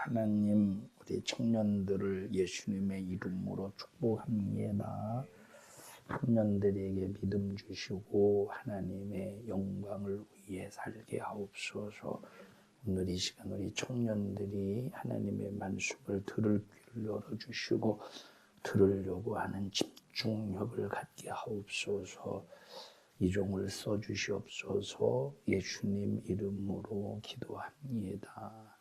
하나님, 우리 청년들을 예수님의 이름으로 축복합니다. 청년들에게 믿음 주시고 하나님의 영광을 위해 살게 하옵소서. 오늘 이 시간 우리 청년들이 하나님의 말씀을 들을 귀를 열어주시고 들으려고 하는 집중력을 갖게 하옵소서. 이종을 써주시옵소서. 예수님 이름으로 기도합니다.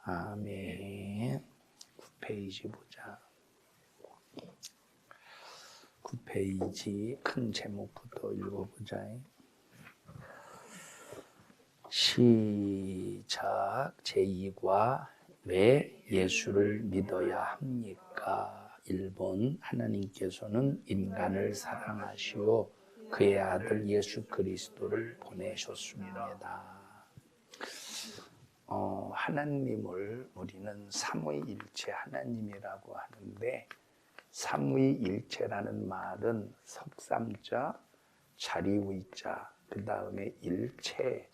아멘. 9페이지 보자. 9페이지 큰 제목부터 읽어보자. 시작. 제2과 왜 예수를 믿어야 합니까? 1번. 하나님께서는 인간을 사랑하시오 그의 아들 예수 그리스도를 보내셨습니다. 하나님을 우리는 삼위일체 하나님이라고 하는데, 삼위일체라는 말은 석삼자, 자리위자, 그 다음에 일체라고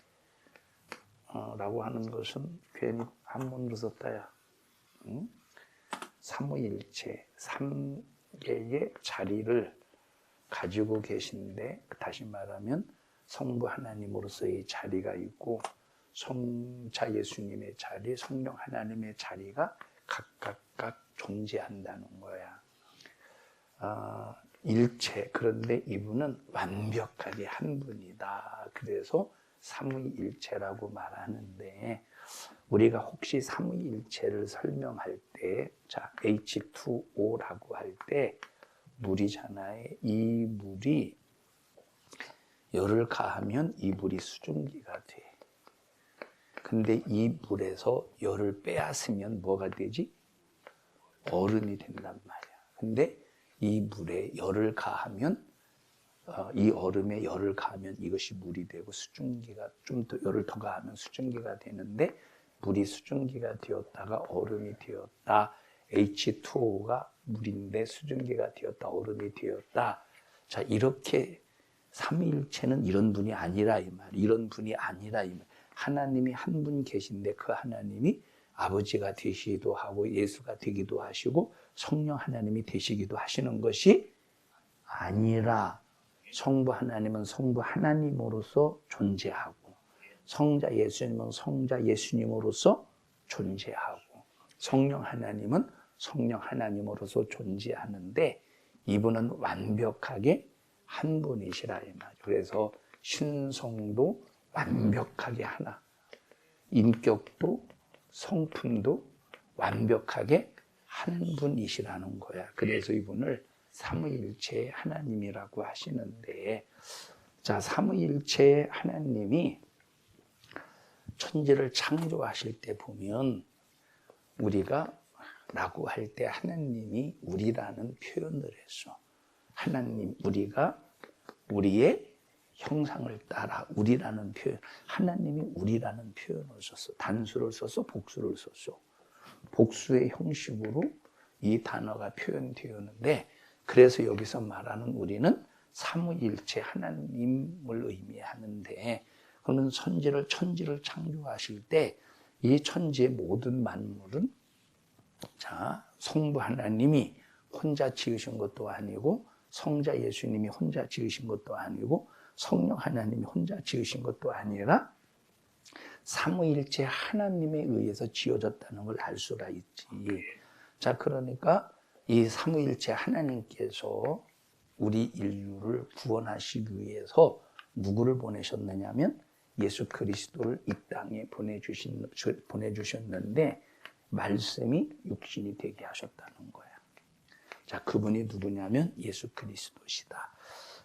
하는 것은 괜히 한문으로 썼다야. 삼위일체, 3개의 자리를 가지고 계신데, 다시 말하면 성부 하나님으로서의 자리가 있고 성자 예수님의 자리, 성령 하나님의 자리가 각각 존재한다는 거야. 일체, 그런데 이분은 완벽하게 한 분이다. 그래서 삼위일체라고 말하는데, 우리가 혹시 삼위일체를 설명할 때, 자, H2O라고 할 때 물이잖아요. 이 물이 열을 가하면 이 물이 수증기가 돼. 근데 이 물에서 열을 빼앗으면 뭐가 되지? 얼음이 된단 말이야. 근데 이 물에 열을 가하면, 이 얼음에 열을 가하면 이것이 물이 되고, 수증기가 좀 더 열을 더 가하면 수증기가 되는데, 물이 수증기가 되었다가 얼음이 되었다. H2O가 물인데 수증기가 되었다, 얼음이 되었다. 자, 이렇게 삼위일체는 이런 분이 아니라 이 말. 이런 분이 아니라 이 말. 하나님이 한 분 계신데 그 하나님이 아버지가 되시기도 하고 예수가 되기도 하시고 성령 하나님이 되시기도 하시는 것이 아니라, 성부 하나님은 성부 하나님으로서 존재하고 성자 예수님은 성자 예수님으로서 존재하고 성령 하나님은 성령 하나님으로서 존재하는데, 이분은 완벽하게 한 분이시라 이 말이죠. 그래서 신성도 완벽하게 하나, 인격도 성품도 완벽하게 한 분이시라는 거야. 그래서 이분을 삼위일체의 하나님이라고 하시는데, 자, 삼위일체의 하나님이 천지를 창조하실 때 보면 우리가 라고 할 때 하나님이 우리라는 표현을 했어. 하나님, 우리가 우리의 형상을 따라, 우리라는 표현. 하나님이 우리라는 표현을 썼어. 단수를 썼어, 복수를 썼어. 복수의 형식으로 이 단어가 표현되었는데, 그래서 여기서 말하는 우리는 삼위일체 하나님을 의미하는데, 그는 천지를 창조하실 때 이 천지의 모든 만물은, 자, 성부 하나님이 혼자 지으신 것도 아니고 성자 예수님이 혼자 지으신 것도 아니고 성령 하나님이 혼자 지으신 것도 아니라 삼위일체 하나님에 의해서 지어졌다는 걸 알 수가 있지. 자, 그러니까 이 삼위일체 하나님께서 우리 인류를 구원하시기 위해서 누구를 보내셨느냐면 예수 그리스도를 이 땅에 보내주셨는데, 말씀이 육신이 되게 하셨다는 거야. 자, 그분이 누구냐면 예수 그리스도시다.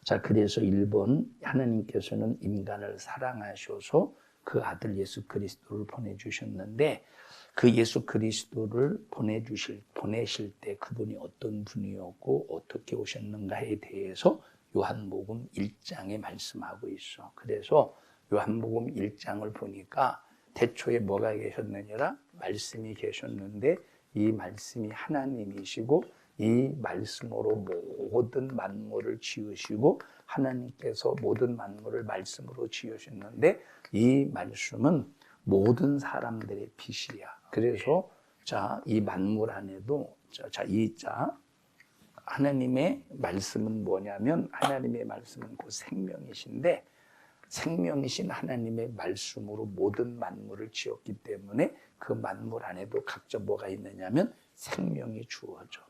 자, 그래서 1번, 하나님께서는 인간을 사랑하셔서 그 아들 예수 그리스도를 보내주셨는데, 그 예수 그리스도를 보내실 때 그분이 어떤 분이었고 어떻게 오셨는가에 대해서 요한복음 1장에 말씀하고 있어. 그래서 요한복음 1장을 보니까 태초에 뭐가 계셨느니라? 말씀이 계셨는데 이 말씀이 하나님이시고 이 말씀으로 모든 만물을 지으시고 하나님께서 모든 만물을 말씀으로 지으셨는데 이 말씀은 모든 사람들의 빛이야. 그래서 자, 이 만물 안에도 하나님의 말씀은 뭐냐면 하나님의 말씀은 그 생명이신데 생명이신 하나님의 말씀으로 모든 만물을 지었기 때문에 그 만물 안에도 각자 뭐가 있느냐면 생명이 주어져.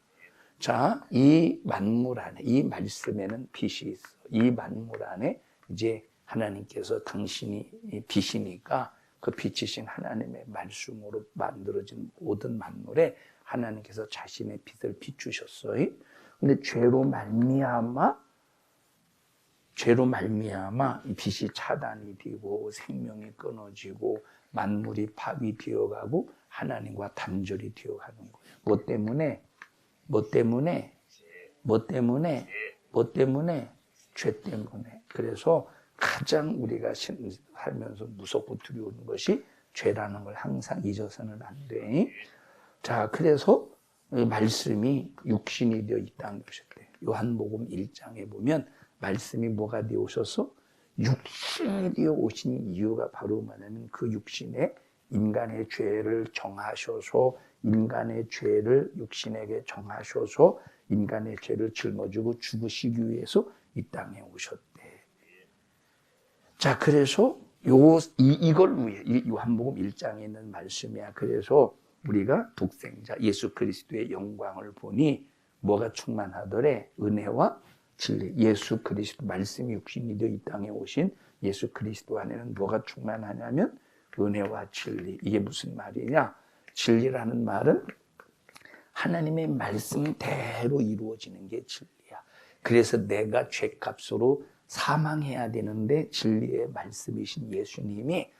자, 이 만물 안에, 이 말씀에는 빛이 있어. 이 만물 안에 이제 하나님께서 당신이 빛이니까 그 빛이신 하나님의 말씀으로 만들어진 모든 만물에 하나님께서 자신의 빛을 비추셨어요. 근데 죄로 말미암아 이 빛이 차단이 되고 생명이 끊어지고 만물이 파괴되어가고 하나님과 단절이 되어가는 거예요. 뭐 때문에? 죄 때문에. 그래서 가장 우리가 살면서 무섭고 두려운 것이 죄라는 걸 항상 잊어서는 안 돼. 자, 그래서 말씀이 육신이 되어 이 땅에 오셨대. 요한복음 1장에 보면 말씀이 뭐가 되어 오셔서 육신이 되어 오신 이유가 바로 뭐냐면 그 육신에 인간의 죄를 정하셔서 인간의 죄를 육신에게 정하셔서 인간의 죄를 짊어지고 죽으시기 위해서 이 땅에 오셨대. 자, 그래서 이걸 위해 이 요한복음 1장에 있는 말씀이야. 그래서 우리가 독생자 예수 그리스도의 영광을 보니 뭐가 충만하더래? 은혜와 진리. 예수 그리스도 말씀이 육신이 되어 이 땅에 오신 예수 그리스도 안에는 뭐가 충만하냐면 은혜와 진리. 이게 무슨 말이냐? 진리라는 말은 하나님의 말씀대로 이루어지는 게 진리야. 그래서 내가 죄값으로 사망해야 되는데 진리의 말씀이신 예수님이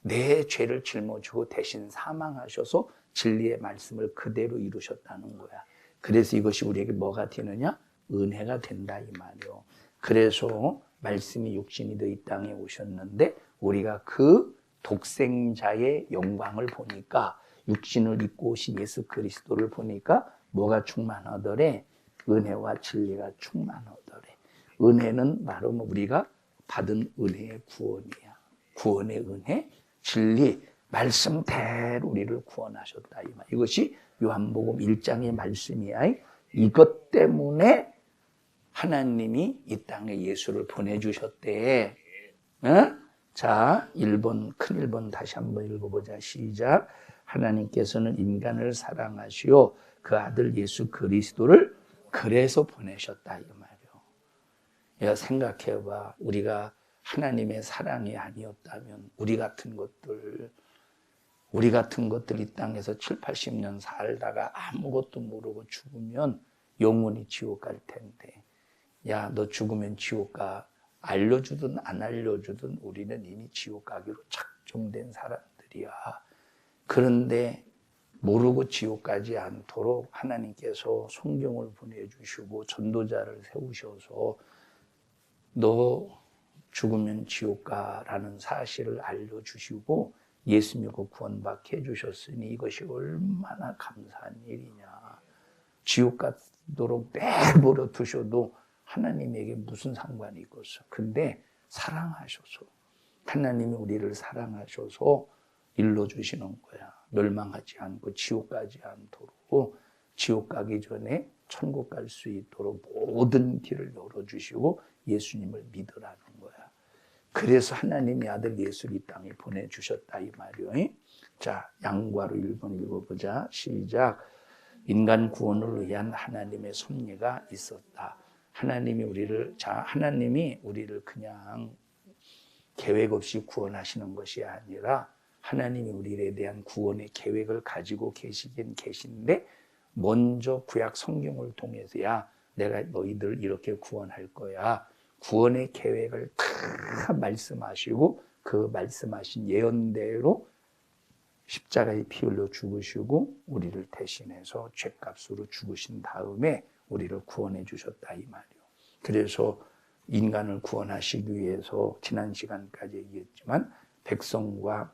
내 죄를 짊어지고 대신 사망하셔서 진리의 말씀을 그대로 이루셨다는 거야. 그래서 이것이 우리에게 뭐가 되느냐? 은혜가 된다 이 말이요. 그래서 말씀이 육신이 되어 이 땅에 오셨는데 우리가 그 독생자의 영광을 보니까 육신을 입고 오신 예수 그리스도를 보니까 뭐가 충만하더래? 은혜와 진리가 충만하더래. 은혜는 바로 우리가 받은 은혜의 구원이야. 구원의 은혜, 진리, 말씀대로 우리를 구원하셨다 이 말. 이것이 요한복음 1장의 말씀이야. 이것 때문에 하나님이 이 땅에 예수를 보내주셨대. 자, 큰 1번 다시 한번 읽어보자. 시작. 하나님께서는 인간을 사랑하시오 그 아들 예수 그리스도를 그래서 보내셨다 이 말이요. 야, 생각해봐. 우리가 하나님의 사랑이 아니었다면 우리 같은 것들 이 땅에서 7, 80년 살다가 아무것도 모르고 죽으면 영원히 지옥 갈 텐데, 야, 너 죽으면 지옥 가. 알려주든 안 알려주든 우리는 이미 지옥 가기로 작정된 사람들이야. 그런데 모르고 지옥 가지 않도록 하나님께서 성경을 보내주시고 전도자를 세우셔서 너 죽으면 지옥 가라는 사실을 알려주시고 예수 믿고 구원받게 해주셨으니 이것이 얼마나 감사한 일이냐. 지옥 가도록 내버려 두셔도 하나님에게 무슨 상관이 있겠어. 근데 사랑하셔서 하나님이 우리를 사랑하셔서 일러주시는 거야. 멸망하지 않고 지옥 가지 않도록, 지옥 가기 전에 천국 갈 수 있도록 모든 길을 열어주시고 예수님을 믿으라는 거야. 그래서 하나님의 아들 예수를 이 땅에 보내주셨다 이 말이요. 자, 양과로 1번 읽어보자. 시작. 인간 구원을 위한 하나님의 섭리가 있었다. 하나님이 우리를 그냥 계획 없이 구원하시는 것이 아니라 하나님이 우리에 대한 구원의 계획을 가지고 계시긴 계신데 먼저 구약 성경을 통해서야 내가 너희들 이렇게 구원할 거야. 구원의 계획을 다 말씀하시고 그 말씀하신 예언대로 십자가에 피 흘려 죽으시고 우리를 대신해서 죄값으로 죽으신 다음에 우리를 구원해 주셨다 이 말이요. 그래서 인간을 구원하시기 위해서 지난 시간까지 얘기했지만 백성과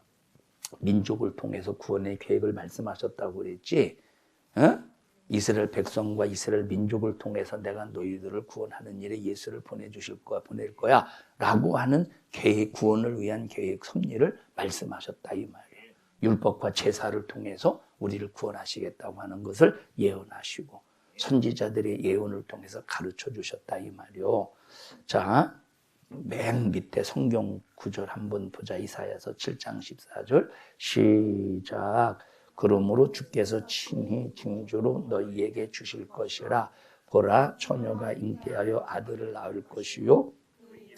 민족을 통해서 구원의 계획을 말씀하셨다고 그랬지. 이스라엘 백성과 이스라엘 민족을 통해서 내가 너희들을 구원하는 일에 예수를 보낼 거야 라고 하는 계획, 구원을 위한 계획 섭리를 말씀하셨다 이 말이에요. 율법과 제사를 통해서 우리를 구원하시겠다고 하는 것을 예언하시고 선지자들의 예언을 통해서 가르쳐 주셨다 이 말이요. 자, 맨 밑에 성경 구절 한번 보자. 이사야서 7장 14절 시작. 그러므로 주께서 친히 징조로 너희에게 주실 것이라. 보라, 처녀가 잉태하여 아들을 낳을 것이요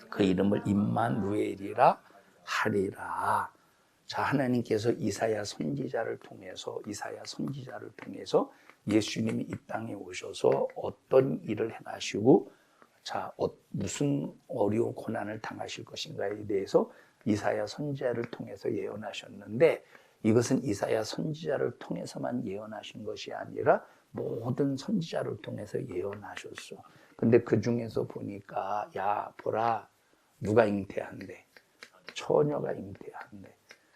그 이름을 임마누엘이라 하리라. 자, 하나님께서 이사야 선지자를 통해서 예수님이 이 땅에 오셔서 어떤 일을 행하시고 자, 무슨 어려운 고난을 당하실 것인가에 대해서 이사야 선지자를 통해서 예언하셨는데 이것은 이사야 선지자를 통해서만 예언하신 것이 아니라 모든 선지자를 통해서 예언하셨어. 근데 그 중에서 보니까 야, 보라, 누가 잉태한대? 처녀가 잉태한대.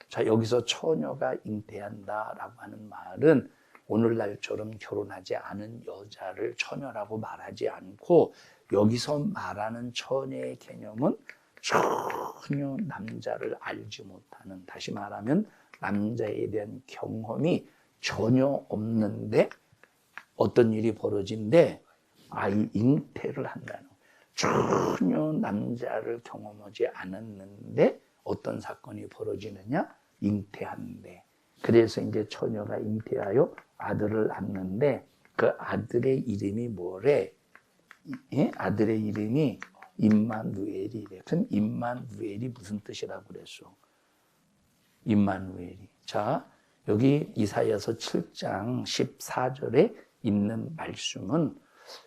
자, 여기서 처녀가 잉태한다라고 하는 말은 오늘날처럼 결혼하지 않은 여자를 처녀라고 말하지 않고 여기서 말하는 처녀의 개념은 전혀 남자를 알지 못하는, 다시 말하면 남자에 대한 경험이 전혀 없는데 어떤 일이 벌어진대? 아이 잉태를 한다는 거예요. 전혀 남자를 경험하지 않았는데 어떤 사건이 벌어지느냐? 잉태한대. 그래서 이제 처녀가 잉태하여 아들을 낳는데 그 아들의 이름이 뭐래? 예? 아들의 이름이 임마누엘이래. 그럼 임마누엘이 무슨 뜻이라고 그랬어? 임마누엘이. 자, 여기 이사야서 7장 14절에 있는 말씀은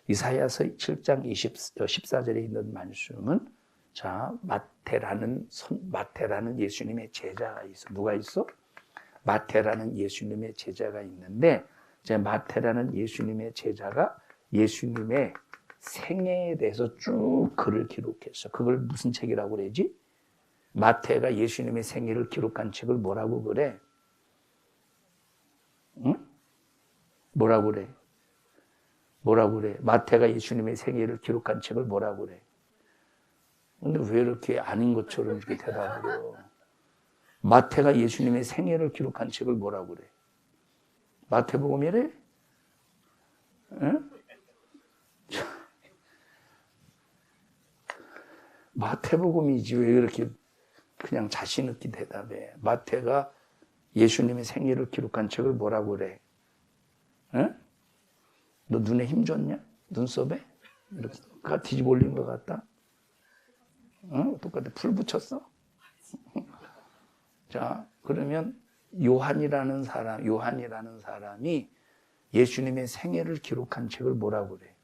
이사야서 7장 14절에 있는 말씀은 자, 마태라는 예수님의 제자가 있어. 누가 있어? 마태라는 예수님의 제자가 있는데 이제 마태라는 예수님의 제자가 예수님의 생애에 대해서 쭉 글을 기록했어. 그걸 무슨 책이라고 그러지? 마태가 예수님의 생애를 기록한 책을 뭐라고 그래? 응? 뭐라고 그래? 뭐라고 그래? 마태가 예수님의 생애를 기록한 책을 뭐라고 그래? 근데 왜 이렇게 아닌 것처럼 이렇게 대답을 해요? 마태가 예수님의 생애를 기록한 책을 뭐라고 그래? 마태복음이래? 응? 마태복음이지 왜 이렇게 그냥 자신 있게 대답해? 마태가 예수님의 생애를 기록한 책을 뭐라고 그래? 응? 너 눈에 힘 줬냐? 눈썹에? 이렇게 뒤집어 올린 것 같다? 응? 똑같아. 풀 붙였어? 자, 그러면 요한이라는 사람이 예수님의 생애를 기록한 책을 뭐라고 그래?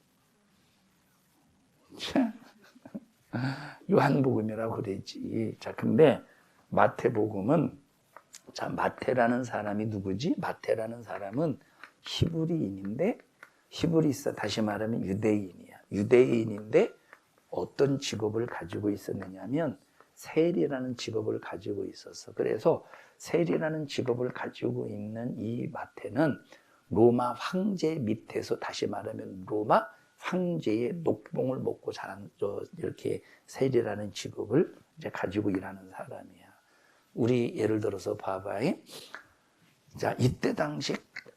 요한복음이라고 그랬지. 자, 근데 마태복음은 자, 마태라는 사람이 누구지? 마태라는 사람은 히브리인인데 히브리서 다시 말하면 유대인이야. 유대인인데 어떤 직업을 가지고 있었느냐면 세리라는 직업을 가지고 있었어. 그래서 세리라는 직업을 가지고 있는 이 마태는 로마 황제 밑에서 다시 말하면 로마 황제의 녹봉을 먹고 자란 이렇게 세리라는 직업을 이제 가지고 일하는 사람이야. 우리 예를 들어서 봐봐요. 자, 이때 당시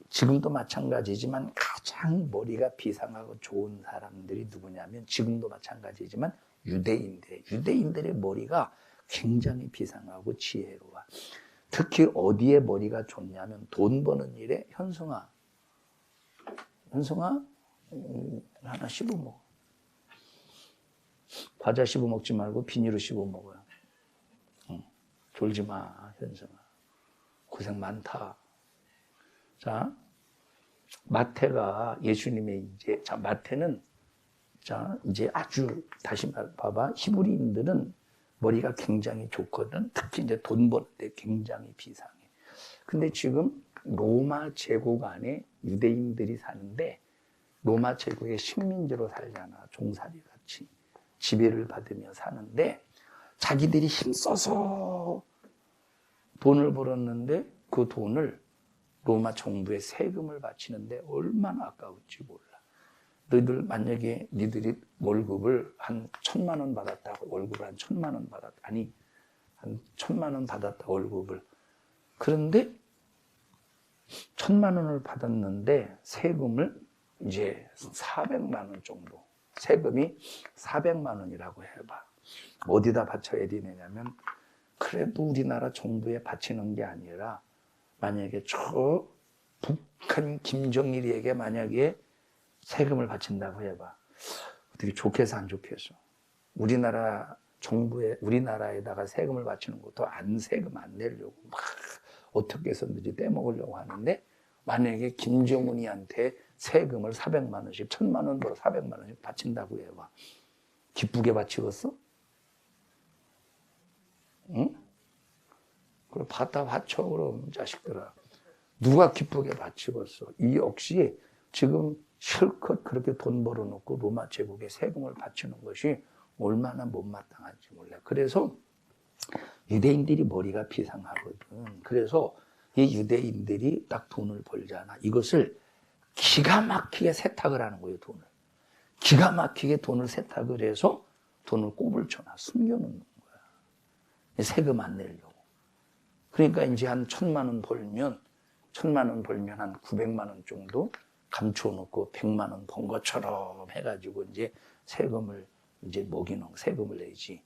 지금도 마찬가지지만 가장 머리가 비상하고 좋은 사람들이 누구냐면 지금도 마찬가지지만 유대인들의 머리가 굉장히 비상하고 지혜로워. 특히 어디에 머리가 좋냐면 돈 버는 일에 현승아 하나 씹어 먹어. 과자 씹어 먹지 말고 비닐로 씹어 먹어요. 졸지 마, 현승아. 고생 많다. 자, 마태가 예수님의 마태는 이제 아주 다시 봐봐. 히브리인들은 머리가 굉장히 좋거든. 특히 이제 돈 벌 때 굉장히 비상해. 근데 지금 로마 제국 안에 유대인들이 사는데 로마 제국의 식민지로 살잖아. 종살이 같이. 지배를 받으며 사는데 자기들이 힘써서 돈을 벌었는데 그 돈을 로마 정부에 세금을 바치는데 얼마나 아까울지 몰라. 너희들 만약에 니들이 월급을 한 1,000만 원 받았다. 월급을 한 1,000만 원 받았다. 아니 한 1,000만 원 받았다. 월급을. 그런데 1,000만 원을 받았는데 세금을 이제 400만 원 정도, 세금이 400만 원이라고 해봐. 어디다 바쳐야 되느냐면, 그래도 우리나라 정부에 바치는 게 아니라 만약에 저 북한 김정일이에게 만약에 세금을 바친다고 해봐. 어떻게 좋겠어 안 좋겠어? 우리나라 정부에, 우리나라에다가 세금을 바치는 것도 세금 안 내려고 막 어떻게 해서든지 떼먹으려고 하는데, 만약에 김정은이한테 세금을 400만 원씩, 1,000만 원 벌어 400만 원씩 바친다고 해봐. 기쁘게 바치겠어? 응? 그럼 받다 바쳐, 그럼 자식들아. 누가 기쁘게 바치겠어? 이 역시 지금 실컷 그렇게 돈 벌어놓고 로마 제국에 세금을 바치는 것이 얼마나 못마땅한지 몰라. 그래서 유대인들이 머리가 비상하거든. 그래서 이 유대인들이 딱 돈을 벌잖아. 이것을 기가 막히게 세탁을 하는 거예요, 돈을. 기가 막히게 돈을 세탁을 해서 돈을 꼽을 쳐놔, 숨겨놓는 거야. 세금 안 내려고. 그러니까 이제 한 1,000만 원 벌면 한 900만 원 정도 감춰놓고 100만 원 번 것처럼 해가지고 이제 세금을 이제 먹이는, 세금을 내지.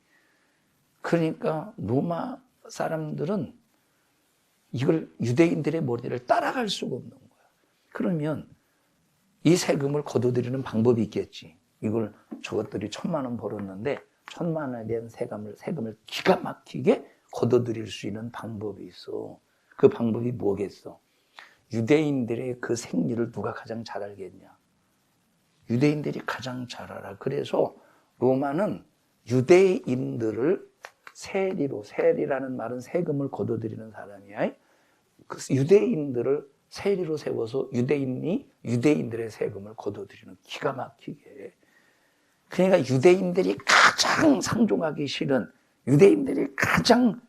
그러니까 로마 사람들은 이걸 유대인들의 머리를 따라갈 수가 없는 거야. 그러면 이 세금을 거둬들이는 방법이 있겠지. 이걸 저것들이 1,000만 원 벌었는데 1,000만 원에 대한 세금을 기가 막히게 거둬들일 수 있는 방법이 있어. 그 방법이 뭐겠어? 유대인들의 그 생리를 누가 가장 잘 알겠냐? 유대인들이 가장 잘 알아. 그래서 로마는 유대인들을 세리라는 말은 세금을 거둬들이는 사람이야. 그 유대인들을 세리로 세워서 유대인들의 세금을 거둬들이는, 기가 막히게. 그러니까 유대인들이 가장 상종하기 싫은, 유대인들이 가장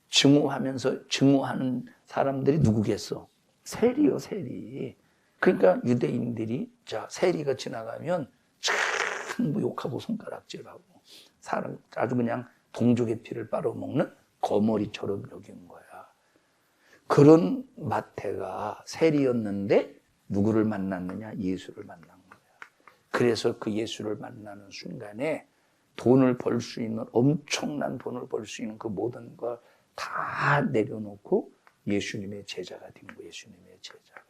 증오하는 사람들이 누구겠어? 세리요, 세리. 그러니까 유대인들이, 세리가 지나가면 전부 욕하고 손가락질하고 사람 아주 그냥 동족의 피를 빨아먹는 거머리처럼 여긴 거야. 그런 마태가 세리였는데 누구를 만났느냐? 예수를 만난 거야. 그래서 그 예수를 만나는 순간에 돈을 벌 수 있는, 엄청난 돈을 벌 수 있는 그 모든 걸 다 내려놓고 예수님의 제자가 된 거예요. 예수님의 제자가.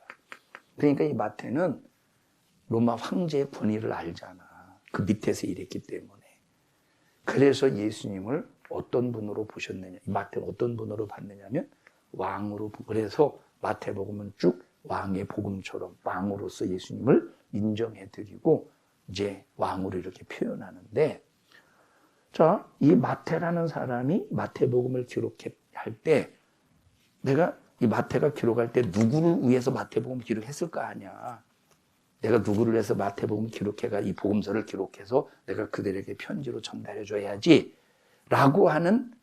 그러니까 이 마태는 로마 황제의 권위를 알잖아. 그 밑에서 일했기 때문에. 그래서 예수님을 어떤 분으로 보셨느냐, 마태는 어떤 분으로 봤느냐면 왕으로. 그래서 마태복음은 쭉 왕의 복음처럼 왕으로서 예수님을 인정해드리고 이제 왕으로 이렇게 표현하는데, 자, 이 마태라는 사람이 마태복음을 기록할 때, 내가 이 마태가 기록할 때 누구를 위해서 마태복음을 기록했을 거 아니야. 내가 누구를 위해서 마태복음을 기록해가 이 복음서를 기록해서 내가 그들에게 편지로 전달해줘야지 라고 하는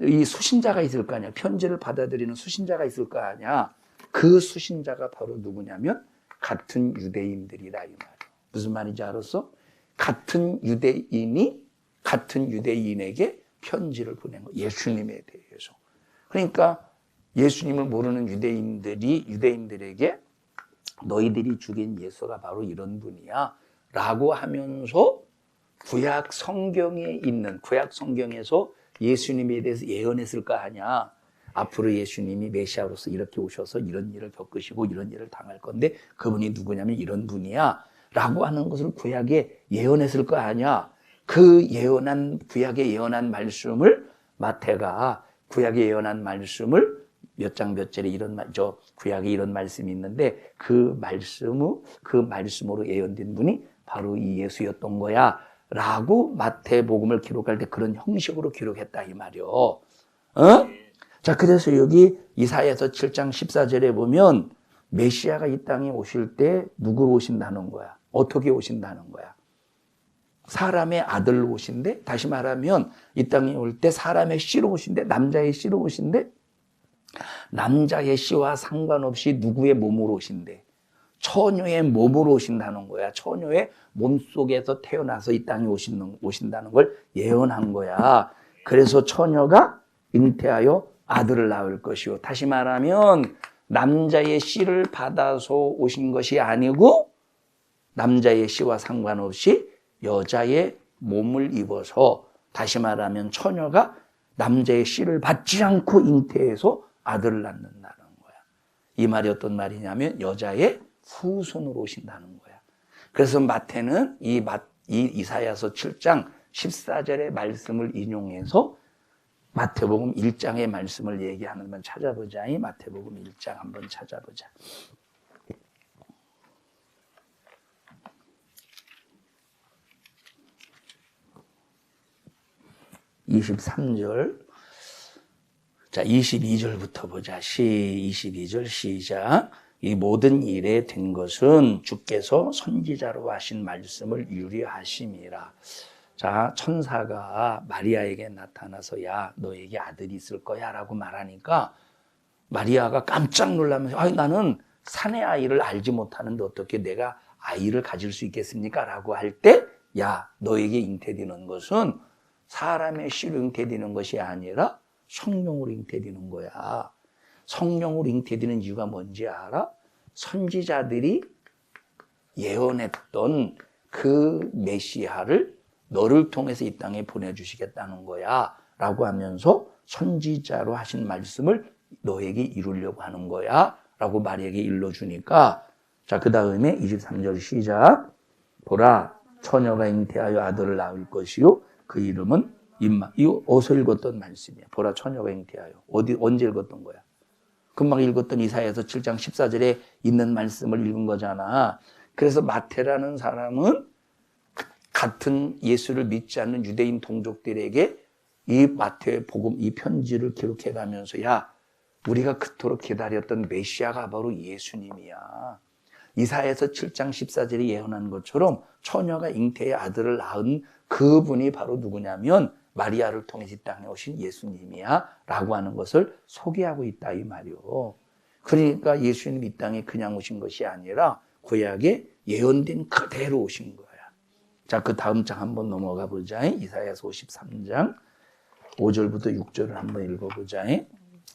이 수신자가 있을 거 아니야. 편지를 받아들이는 수신자가 있을 거 아니야. 그 수신자가 바로 누구냐면 같은 유대인들이다, 이 말이야. 무슨 말인지 알았어? 같은 유대인에게 편지를 보낸 거, 예수님에 대해서. 그러니까 예수님을 모르는 유대인들에게 너희들이 죽인 예수가 바로 이런 분이야 라고 하면서 구약 성경에서 예수님에 대해서 예언했을 거 아니야. 앞으로 예수님이 메시아로서 이렇게 오셔서 이런 일을 겪으시고 이런 일을 당할 건데 그분이 누구냐면 이런 분이야 라고 하는 것을 구약에 예언했을 거 아니야. 그 구약에 예언한 말씀을 마태가, 구약에 예언한 말씀을 몇 장 몇 절에 구약에 이런 말씀이 있는데 그 말씀으로 예언된 분이 바로 이 예수였던 거야 라고 마태복음을 기록할 때 그런 형식으로 기록했다, 이 말이요. 자, 그래서 여기 이사야서 7장 14절에 보면 메시아가 이 땅에 오실 때 누구로 오신다는 거야? 어떻게 오신다는 거야? 사람의 아들로 오신대? 다시 말하면 이 땅에 올 때 사람의 씨로 오신대? 남자의 씨로 오신대? 남자의 씨와 상관없이 누구의 몸으로 오신대? 처녀의 몸으로 오신다는 거야. 처녀의 몸속에서 태어나서 이 땅에 오신다는 걸 예언한 거야. 그래서 처녀가 잉태하여 아들을 낳을 것이요. 다시 말하면 남자의 씨를 받아서 오신 것이 아니고 남자의 씨와 상관없이 여자의 몸을 입어서, 다시 말하면 처녀가 남자의 씨를 받지 않고 잉태해서 아들을 낳는다는 거야. 이 말이 어떤 말이냐면 여자의 후손으로 오신다는 거야. 그래서 마태는 이 이사야서 7장 14절의 말씀을 인용해서 마태복음 1장의 말씀을 얘기하는 번 찾아보자. 이 마태복음 1장 한번 찾아보자. 23절. 자, 22절부터 보자. 22절 시작. 이 모든 일에 된 것은 주께서 선지자로 하신 말씀을 유리하심이라. 자, 천사가 마리아에게 나타나서 야, 너에게 아들이 있을 거야 라고 말하니까 마리아가 깜짝 놀라면서 나는 사내 아이를 알지 못하는데 어떻게 내가 아이를 가질 수 있겠습니까? 라고 할 때 야, 너에게 잉태되는 것은 사람의 씨로 잉태되는 것이 아니라 성령으로 잉태되는 거야. 성령으로 잉태되는 이유가 뭔지 알아? 선지자들이 예언했던 그 메시아를 너를 통해서 이 땅에 보내주시겠다는 거야 라고 하면서 선지자로 하신 말씀을 너에게 이루려고 하는 거야 라고 마리아에게 일러주니까, 자, 그 다음에 23절 시작. 보라, 처녀가 잉태하여 아들을 낳을 것이요 그 이름은 임마. 이거 어디서 읽었던 말씀이야. 보라, 처녀가 잉태하여. 언제 읽었던 거야? 금방 읽었던 이사야서 7장 14절에 있는 말씀을 읽은 거잖아. 그래서 마태라는 사람은 같은 예수를 믿지 않는 유대인 동족들에게 이 마태복음 이 편지를 기록해 가면서 야, 우리가 그토록 기다렸던 메시아가 바로 예수님이야. 이사야서 7장 14절에 예언한 것처럼 처녀가 잉태의 아들을 낳은 그분이 바로 누구냐면 마리아를 통해서 이 땅에 오신 예수님이야 라고 하는 것을 소개하고 있다 이 말이요. 그러니까 예수님이 이 땅에 그냥 오신 것이 아니라 구약에 예언된 그대로 오신 거야. 자, 그 다음 장 한번 넘어가 보자. 이사야서 53장 5절부터 6절을 한번 읽어보자.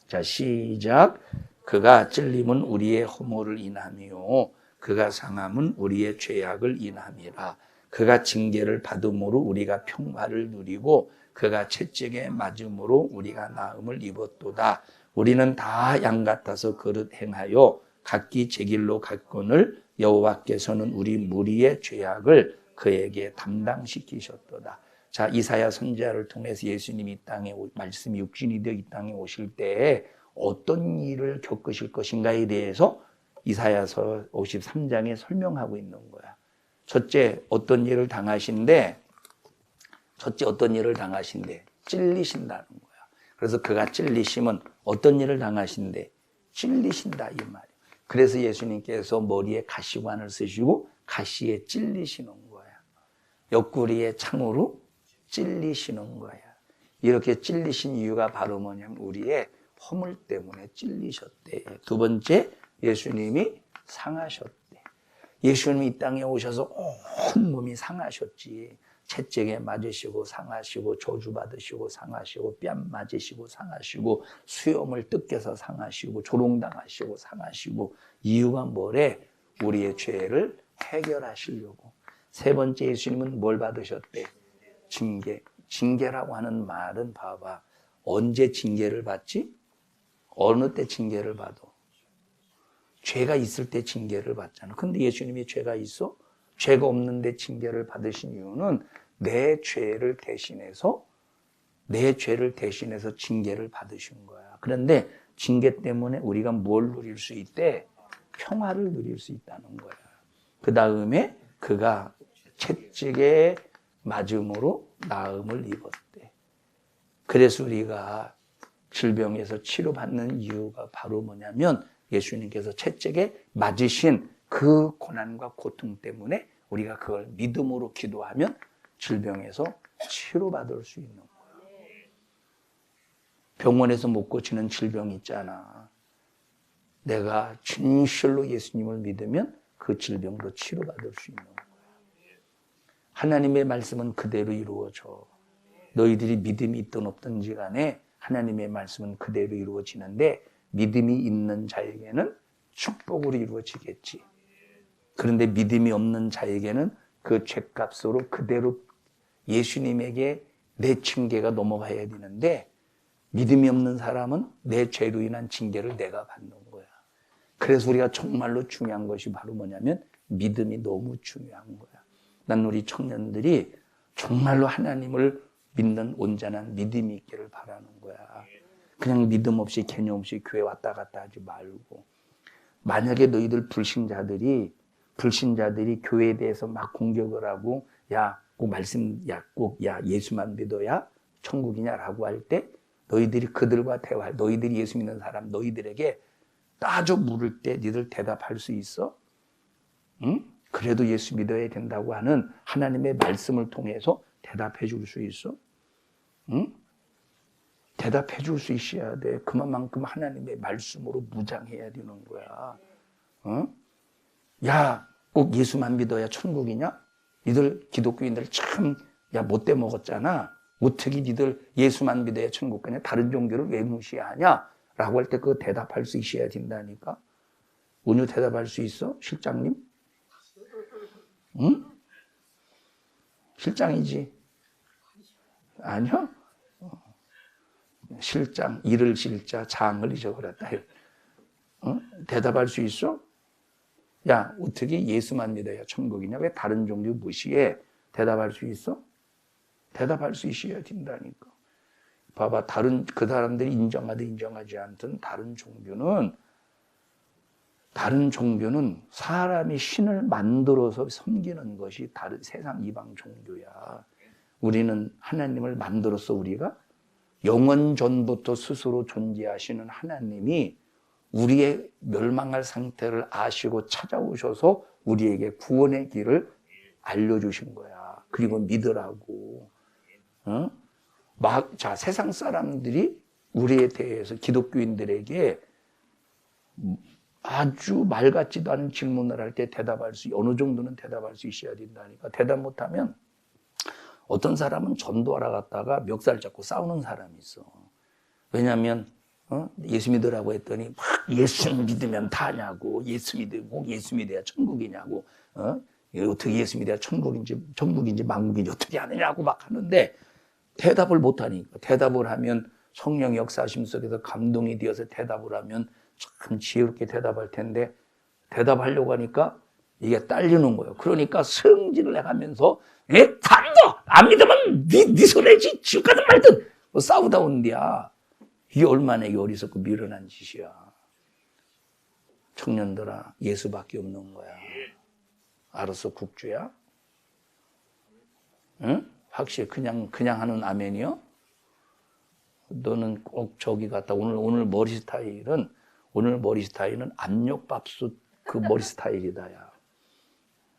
자, 시작. 그가 찔림은 우리의 허물을 인함이요 그가 상함은 우리의 죄악을 인함이라. 그가 징계를 받음으로 우리가 평화를 누리고 그가 채찍에 맞음으로 우리가 나음을 입었도다. 우리는 다 양 같아서 그릇 행하여 각기 제 길로 갔거늘 여호와께서는 우리 무리의 죄악을 그에게 담당시키셨도다. 자, 이사야 선지자를 통해서 예수님이 이 땅에 말씀이 육신이 되어 이 땅에 오실 때에 어떤 일을 겪으실 것인가에 대해서 이사야서 53장에 설명하고 있는 거야. 첫째 어떤 일을 당하신데 찔리신다는 거야. 그래서 그가 찔리시면 어떤 일을 당하신데 찔리신다 이 말이야. 그래서 예수님께서 머리에 가시관을 쓰시고 가시에 찔리시는 거야. 옆구리에 창으로 찔리시는 거야. 이렇게 찔리신 이유가 바로 뭐냐면 우리의 허물 때문에 찔리셨대. 두 번째, 예수님이 상하셨대. 예수님이 이 땅에 오셔서 온 몸이 상하셨지. 채찍에 맞으시고 상하시고 저주받으시고 상하시고 뺨 맞으시고 상하시고 수염을 뜯겨서 상하시고 조롱당하시고 상하시고. 이유가 뭐래? 우리의 죄를 해결하시려고. 세 번째, 예수님은 뭘 받으셨대? 징계. 징계라고 하는 말은 봐봐. 언제 징계를 받지? 어느 때 징계를 받아? 죄가 있을 때 징계를 받잖아. 근데 예수님이 죄가 있어? 죄가 없는데 징계를 받으신 이유는 내 죄를 대신해서 징계를 받으신 거야. 그런데 징계 때문에 우리가 뭘 누릴 수 있대? 평화를 누릴 수 있다는 거야. 그 다음에 그가 채찍에 맞음으로 나음을 입었대. 그래서 우리가 질병에서 치료받는 이유가 바로 뭐냐면 예수님께서 채찍에 맞으신 그 고난과 고통 때문에 우리가 그걸 믿음으로 기도하면 질병에서 치료받을 수 있는 거야. 병원에서 못 고치는 질병 있잖아. 내가 진실로 예수님을 믿으면 그 질병도 치료받을 수 있는 거야. 하나님의 말씀은 그대로 이루어져. 너희들이 믿음이 있든 없든지 간에 하나님의 말씀은 그대로 이루어지는데 믿음이 있는 자에게는 축복으로 이루어지겠지. 그런데 믿음이 없는 자에게는 그 죄값으로 그대로 예수님에게 내 징계가 넘어가야 되는데, 믿음이 없는 사람은 내 죄로 인한 징계를 내가 받는 거야. 그래서 우리가 정말로 중요한 것이 바로 뭐냐면 믿음이 너무 중요한 거야. 난 우리 청년들이 정말로 하나님을 믿는 온전한 믿음이 있기를 바라는 거야. 그냥 믿음 없이 개념 없이 교회 왔다 갔다 하지 말고, 만약에 너희들 불신자들이 교회에 대해서 막 공격을 하고 꼭 예수만 믿어야 천국이냐라고 할 때, 너희들이 그들과 대화할, 너희들이 예수 믿는 사람 너희들에게 따져 물을 때 니들 대답할 수 있어? 응? 그래도 예수 믿어야 된다고 하는 하나님의 말씀을 통해서 대답해 줄 수 있어? 응? 대답해 줄 수 있어야 돼. 그만큼 하나님의 말씀으로 무장해야 되는 거야. 야, 꼭 예수만 믿어야 천국이냐? 니들 기독교인들 참 못돼 먹었잖아. 어떻게 니들 예수만 믿어야 천국 가냐? 다른 종교를 왜 무시하냐? 라고 할 때 그거 대답할 수 있어야 된다니까. 은유 대답할 수 있어? 실장님? 응? 실장이지? 아니요? 실장, 일을 실자, 장을 잊어버렸다. 대답할 수 있어? 야, 어떻게 예수만 믿어야 천국이냐? 왜 다른 종교 무시해? 대답할 수 있어? 대답할 수 있어야 된다니까. 봐봐, 그 사람들이 인정하든 인정하지 않든 다른 종교는 사람이 신을 만들어서 섬기는 것이 다른 세상 이방 종교야. 우리는 하나님을 만들어서 우리가 영원 전부터 스스로 존재하시는 하나님이 우리의 멸망할 상태를 아시고 찾아오셔서 우리에게 구원의 길을 알려주신 거야. 그리고 믿으라고. 세상 사람들이 우리에 대해서 기독교인들에게 아주 말 같지도 않은 질문을 할 때 어느 정도는 대답할 수 있어야 된다니까. 대답 못하면 어떤 사람은 전도하러 갔다가 멱살 잡고 싸우는 사람이 있어. 왜냐하면 예수 믿으라고 했더니 막 예수 믿으면 다냐고, 예수 믿어야 천국이냐고, 어떻게 예수 믿어야 천국인지 망국인지 어떻게 하느냐고 막 하는데, 대답을 못하니까. 대답을 하면 성령 역사심 속에서 감동이 되어서 대답을 하면 참 지혜롭게 대답할 텐데, 대답하려고 하니까 이게 딸리는 거예요. 그러니까 성질을 해가면서 반도 안 믿으면 네 손해지, 지옥 가든 말든 싸우다 온디야. 이게 얼마나 어리석고 미련한 짓이야. 청년들아, 예수밖에 없는 거야. 알았어, 국주야? 응? 확실히 그냥 하는 아멘이요? 너는 꼭 저기 갔다. 오늘 머리 스타일은 압력밥솥 그 머리 스타일이다, 야.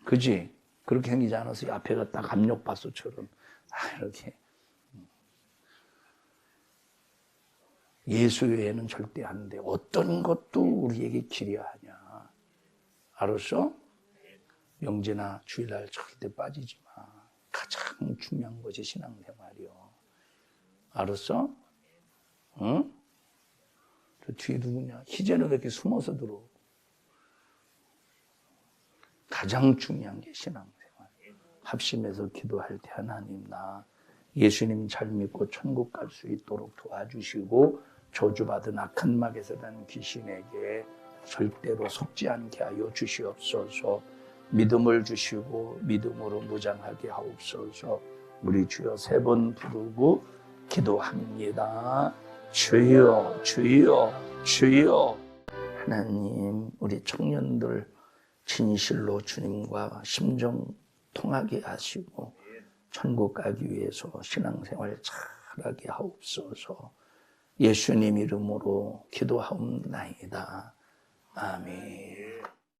그지? 그렇게 생기지 않았어? 앞에가 딱 압력밥솥처럼. 이렇게. 예수 외에는 절대 안 돼. 어떤 것도 우리에게 기려하냐. 알았어? 명제나 주일날 절대 빠지지 마. 가장 중요한 것이 신앙생활이요. 알았어? 응? 저 뒤에 누구냐? 희재는 왜 이렇게 숨어서 들어? 가장 중요한 게 신앙생활. 합심해서 기도할 때 하나님, 나 예수님 잘 믿고 천국 갈 수 있도록 도와주시고, 저주받은 악한 막에서 난 귀신에게 절대로 속지 않게 하여 주시옵소서. 믿음을 주시고 믿음으로 무장하게 하옵소서. 우리 주여 3번 부르고 기도합니다. 주여, 주여, 주여. 하나님, 우리 청년들 진실로 주님과 심정 통하게 하시고 천국 가기 위해서 신앙생활 잘하게 하옵소서. 예수님 이름으로 기도하옵나이다. 아멘.